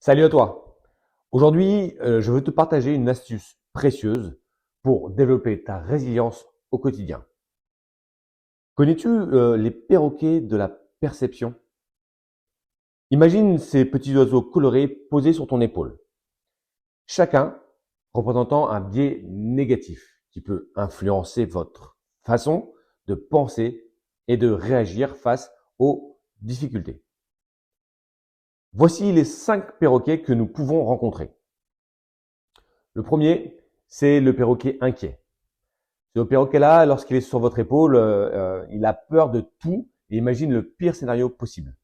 Salut à toi. Aujourd'hui, je veux te partager une astuce précieuse pour développer ta résilience au quotidien. Connais-tu les perroquets de la perception? Imagine ces petits oiseaux colorés posés sur ton épaule, chacun représentant un biais négatif qui peut influencer votre façon de penser et de réagir face aux difficultés. Voici les 5 perroquets que nous pouvons rencontrer. Le premier, c'est le perroquet inquiet. Ce perroquet-là, lorsqu'il est sur votre épaule, il a peur de tout et imagine le pire scénario possible.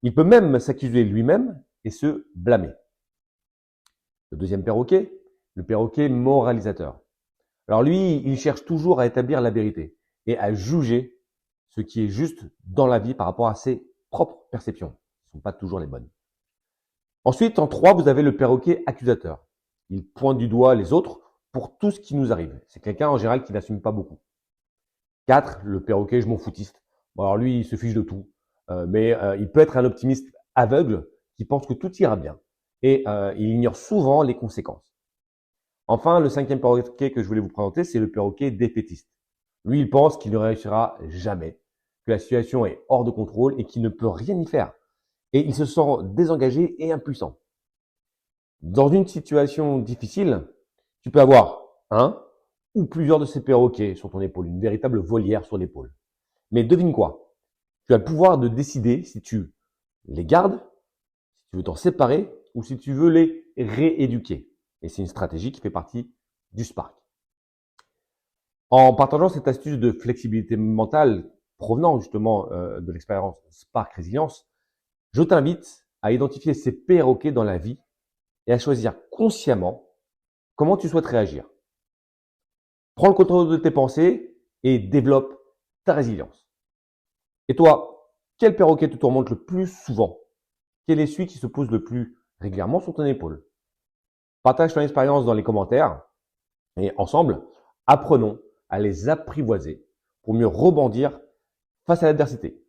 Il peut même s'accuser lui-même et se blâmer. Le deuxième perroquet, le perroquet moralisateur. Alors lui, il cherche toujours à établir la vérité et à juger ce qui est juste dans la vie par rapport à ses propres perceptions. Ce ne sont pas toujours les bonnes. Ensuite, en 3, vous avez le perroquet accusateur. Il pointe du doigt les autres pour tout ce qui nous arrive. C'est quelqu'un en général qui n'assume pas beaucoup. 4, le perroquet je m'en foutiste. Bon, alors lui, il se fiche de tout. Mais il peut être un optimiste aveugle qui pense que tout ira bien. Et il ignore souvent les conséquences. Enfin, le 5e perroquet que je voulais vous présenter, c'est le perroquet défaitiste. Lui, il pense qu'il ne réussira jamais, que la situation est hors de contrôle et qu'il ne peut rien y faire. Et il se sent désengagé et impuissant. Dans une situation difficile, tu peux avoir un ou plusieurs de ces perroquets sur ton épaule, une véritable volière sur l'épaule. Mais devine quoi? Tu as le pouvoir de décider si tu les gardes, si tu veux t'en séparer ou si tu veux les rééduquer. Et c'est une stratégie qui fait partie du Spark. En partageant cette astuce de flexibilité mentale provenant justement de l'expérience Spark Résilience, je t'invite à identifier ces perroquets dans la vie et à choisir consciemment comment tu souhaites réagir. Prends le contrôle de tes pensées et développe ta résilience. Et toi, quel perroquet te tourmente le plus souvent? Quel est celui qui se pose le plus régulièrement sur ton épaule? Partage ton expérience dans les commentaires et ensemble, apprenons à les apprivoiser pour mieux rebondir face à l'adversité.